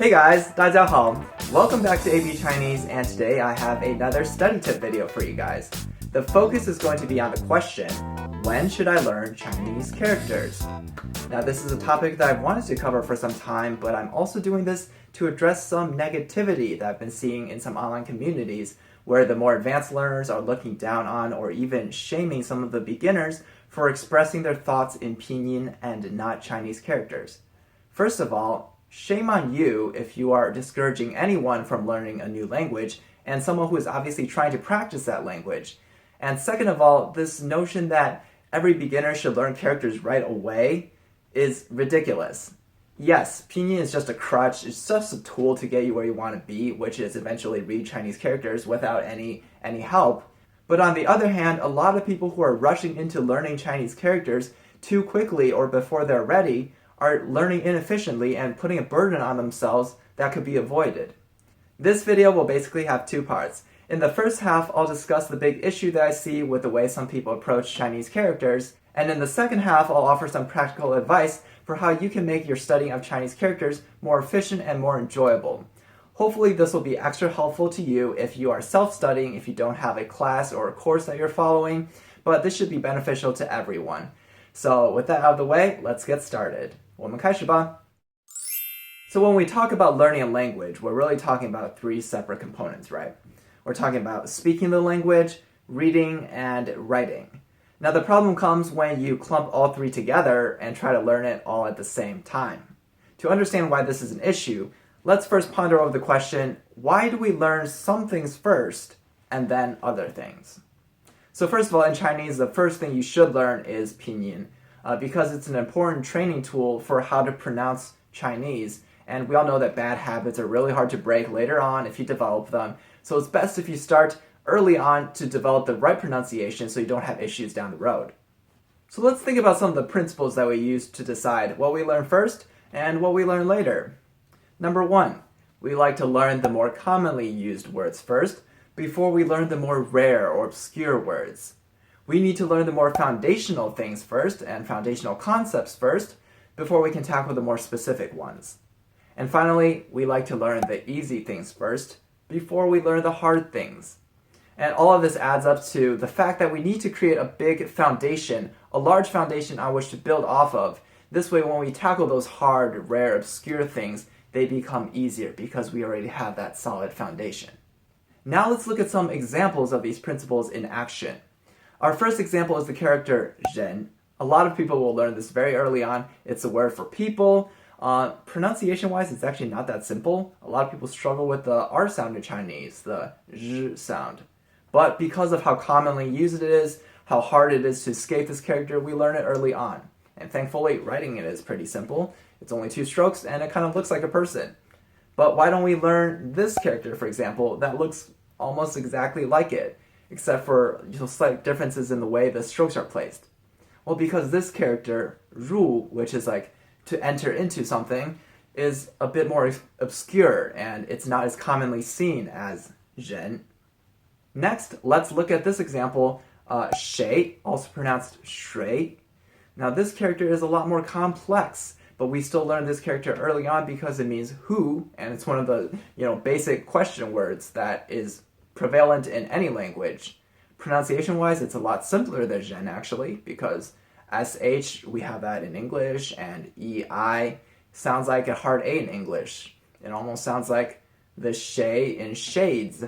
Hey guys, 大家好. Welcome back to AB Chinese, and today I have another study tip video for you guys. The focus is going to be on the question, when should I learn Chinese characters? Now this is a topic that I've wanted to cover for some time, but I'm also doing this to address some negativity that I've been seeing in some online communities where the more advanced learners are looking down on or even shaming some of the beginners for expressing their thoughts in pinyin and not Chinese characters. First of all, shame on you if you are discouraging anyone from learning a new language and someone who is obviously trying to practice that language. And second of all, this notion that every beginner should learn characters right away is ridiculous. Yes, pinyin is just a crutch, it's just a tool to get you where you want to be, which is eventually read Chinese characters without any help. But on the other hand, a lot of people who are rushing into learning Chinese characters too quickly or before they're ready are learning inefficiently and putting a burden on themselves that could be avoided. This video will basically have two parts. In the first half, I'll discuss the big issue that I see with the way some people approach Chinese characters, and in the second half, I'll offer some practical advice for how you can make your studying of Chinese characters more efficient and more enjoyable. Hopefully this will be extra helpful to you if you are self-studying, if you don't have a class or a course that you're following, but this should be beneficial to everyone. So with that out of the way, let's get started. 我们开始吧. So when we talk about learning a language, we're really talking about three separate components, right? We're talking about speaking the language, reading, and writing. Now the problem comes when you clump all three together and try to learn it all at the same time. To understand why this is an issue, let's first ponder over the question, why do we learn some things first and then other things? So first of all, in Chinese, the first thing you should learn is pinyin, because it's an important training tool for how to pronounce Chinese. And we all know that bad habits are really hard to break later on if you develop them. So it's best if you start early on to develop the right pronunciation so you don't have issues down the road. So let's think about some of the principles that we use to decide what we learn first and what we learn later. Number one, we like to learn the more commonly used words first before we learn the more rare or obscure words. We need to learn the more foundational things first and foundational concepts first before we can tackle the more specific ones. And finally, we like to learn the easy things first before we learn the hard things. And all of this adds up to the fact that we need to create a big foundation, a large foundation on which to build off of. This way, when we tackle those hard, rare, obscure things, they become easier because we already have that solid foundation. Now let's look at some examples of these principles in action. Our first example is the character zhen. A lot of people will learn this very early on. It's a word for people. Pronunciation-wise, it's actually not that simple. A lot of people struggle with the R sound in Chinese, the zh sound. But because of how commonly used it is, how hard it is to escape this character, we learn it early on. And thankfully, writing it is pretty simple. It's only 2 strokes, and it kind of looks like a person. But why don't we learn this character, for example, that looks almost exactly like it, except for slight differences in the way the strokes are placed? Well, because this character, ru, which is like to enter into something, is a bit more obscure, and it's not as commonly seen as zhen. Next, let's look at this example, shui, also pronounced shui. Now this character is a lot more complex, but we still learn this character early on because it means who, and it's one of the basic question words that is prevalent in any language. Pronunciation-wise, it's a lot simpler than zhen actually, because sh, we have that in English, and ei sounds like a hard A in English. It almost sounds like the shay in shades,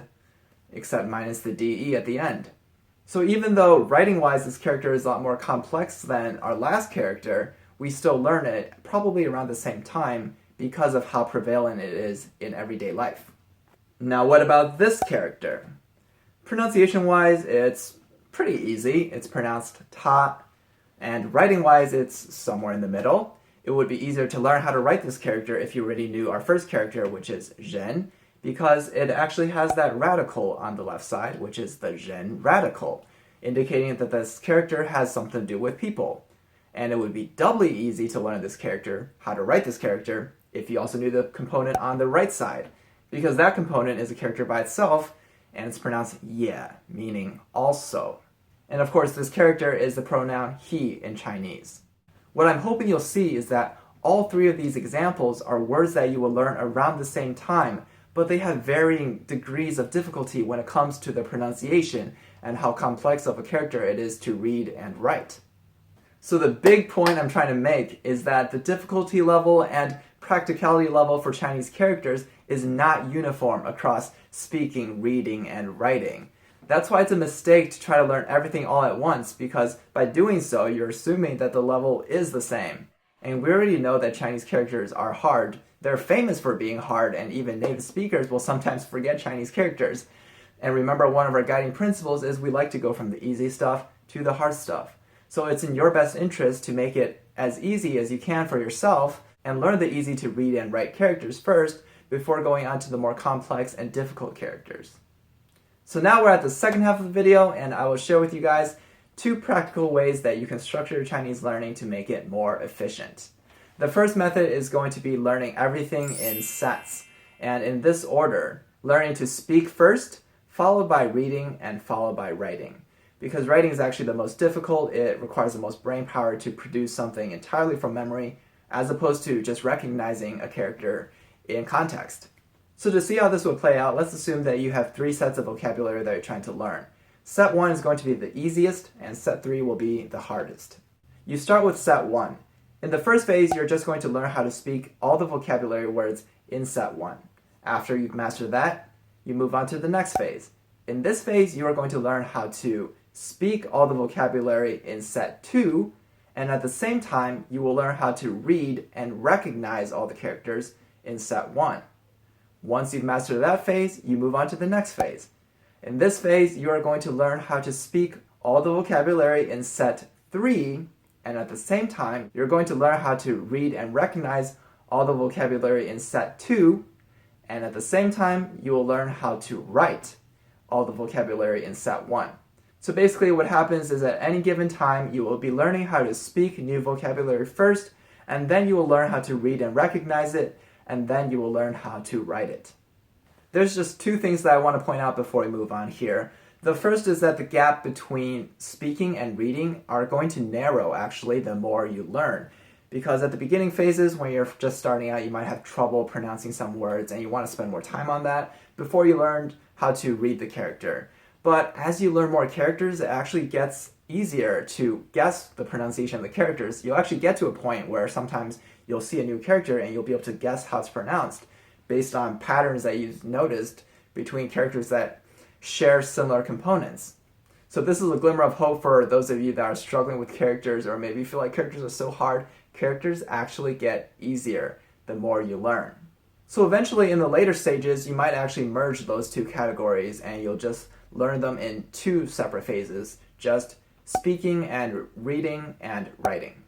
except minus the de at the end. So even though writing-wise this character is a lot more complex than our last character, we still learn it probably around the same time because of how prevalent it is in everyday life. Now what about this character? Pronunciation-wise, it's pretty easy. It's pronounced ta, and writing-wise, it's somewhere in the middle. It would be easier to learn how to write this character if you already knew our first character, which is zhen, because it actually has that radical on the left side, which is the zhen radical, indicating that this character has something to do with people. And it would be doubly easy to learn this character, how to write this character, if you also knew the component on the right side, because that component is a character by itself, and it's pronounced ye, meaning also. And of course, this character is the pronoun he in Chinese. What I'm hoping you'll see is that All three of these examples are words that you will learn around the same time, but they have varying degrees of difficulty when it comes to the pronunciation and how complex of a character it is to read and write. So the big point I'm trying to make is that the difficulty level and practicality level for Chinese characters is not uniform across speaking, reading, and writing. That's why it's a mistake to try to learn everything all at once, because by doing so, you're assuming that the level is the same. And we already know that Chinese characters are hard. They're famous for being hard, and even native speakers will sometimes forget Chinese characters. And remember, one of our guiding principles is we like to go from the easy stuff to the hard stuff. So it's in your best interest to make it as easy as you can for yourself and learn the easy to read and write characters first before going on to the more complex and difficult characters. So now we're at the second half of the video, and I will share with you guys 2 practical ways that you can structure your Chinese learning to make it more efficient. The first method is going to be learning everything in sets, and in this order: learning to speak first, followed by reading, and followed by writing. Because writing is actually the most difficult, it requires the most brain power to produce something entirely from memory, as opposed to just recognizing a character in context. So to see how this will play out, let's assume that you have 3 sets of vocabulary that you're trying to learn. Set 1 is going to be the easiest, and set 3 will be the hardest. You start with set 1. In the first phase, you're just going to learn how to speak all the vocabulary words in set 1. After you've mastered that, you move on to the next phase. In this phase, you are going to learn how to speak all the vocabulary in set 2, and at the same time, you will learn how to read and recognize all the characters in set 1. Once you've mastered that phase, you move on to the next phase. In this phase, you are going to learn how to speak all the vocabulary in set 3, and at the same time, you're going to learn how to read and recognize all the vocabulary in set 2, and at the same time, you will learn how to write all the vocabulary in set 1. So basically what happens is at any given time, you will be learning how to speak new vocabulary first, and then you will learn how to read and recognize it, and then you will learn how to write it. There's just 2 things that I want to point out before we move on here. The first is that the gap between speaking and reading are going to narrow, actually, the more you learn. Because at the beginning phases, when you're just starting out, you might have trouble pronouncing some words, and you want to spend more time on that before you learned how to read the character. But as you learn more characters, it actually gets easier to guess the pronunciation of the characters. You'll actually get to a point where sometimes you'll see a new character and you'll be able to guess how it's pronounced based on patterns that you've noticed between characters that share similar components. So this is a glimmer of hope for those of you that are struggling with characters, or maybe feel like characters are so hard. Characters actually get easier the more you learn. So eventually in the later stages, you might actually merge those 2 categories and you'll just learn them in 2 separate phases, just speaking and reading and writing.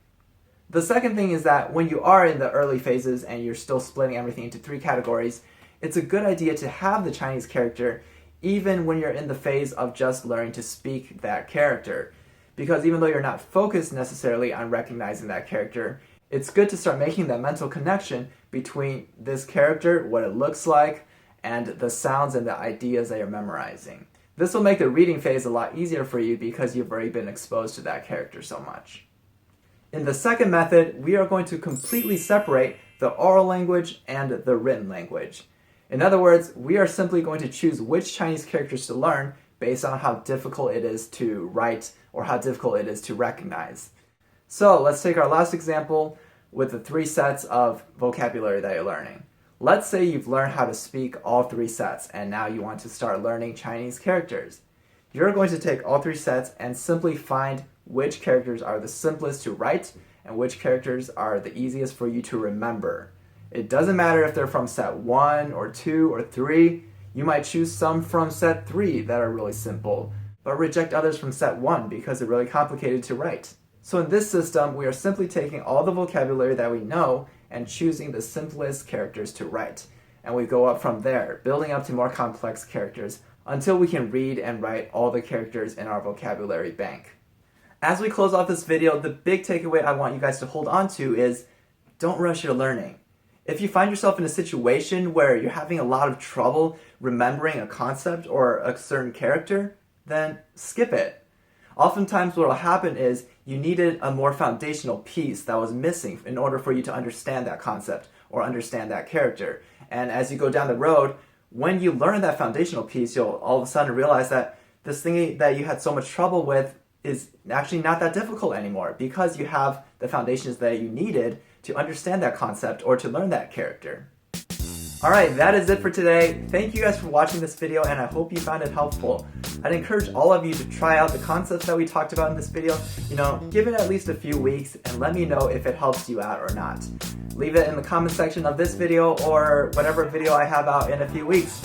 The second thing is that when you are in the early phases and you're still splitting everything into 3 categories, it's a good idea to have the Chinese character even when you're in the phase of just learning to speak that character. Because even though you're not focused necessarily on recognizing that character, it's good to start making that mental connection between this character, what it looks like, and the sounds and the ideas that you're memorizing. This will make the reading phase a lot easier for you because you've already been exposed to that character so much. In the second method, we are going to completely separate the oral language and the written language. In other words, we are simply going to choose which Chinese characters to learn based on how difficult it is to write or how difficult it is to recognize. So let's take our last example with the 3 sets of vocabulary that you're learning. Let's say you've learned how to speak all 3 sets and now you want to start learning Chinese characters. You're going to take all 3 sets and simply find which characters are the simplest to write and which characters are the easiest for you to remember. It doesn't matter if they're from set 1 or 2 or 3. You might choose some from set 3 that are really simple, but reject others from set 1 because they're really complicated to write. So in this system, we are simply taking all the vocabulary that we know and choosing the simplest characters to write. And we go up from there, building up to more complex characters until we can read and write all the characters in our vocabulary bank. As we close off this video, the big takeaway I want you guys to hold on to is don't rush your learning. If you find yourself in a situation where you're having a lot of trouble remembering a concept or a certain character, then skip it. Oftentimes what will happen is you needed a more foundational piece that was missing in order for you to understand that concept or understand that character. And as you go down the road, when you learn that foundational piece, you'll all of a sudden realize that this thing that you had so much trouble with is actually not that difficult anymore because you have the foundations that you needed to understand that concept or to learn that character. Alright, that is it for today. Thank you guys for watching this video and I hope you found it helpful. I'd encourage all of you to try out the concepts that we talked about in this video. Give it at least a few weeks and let me know if it helps you out or not. Leave it in the comment section of this video or whatever video I have out in a few weeks.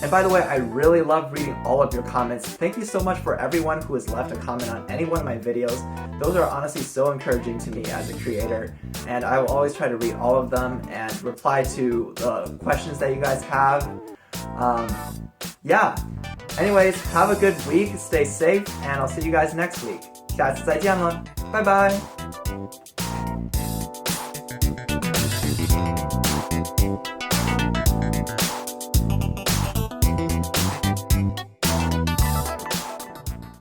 And by the way, I really love reading all of your comments. Thank you so much for everyone who has left a comment on any one of my videos. Those are honestly so encouraging to me as a creator. And I will always try to read all of them and reply to the questions that you guys have. Yeah. Anyways, have a good week, stay safe, and I'll see you guys next week. 下次再见了，拜拜。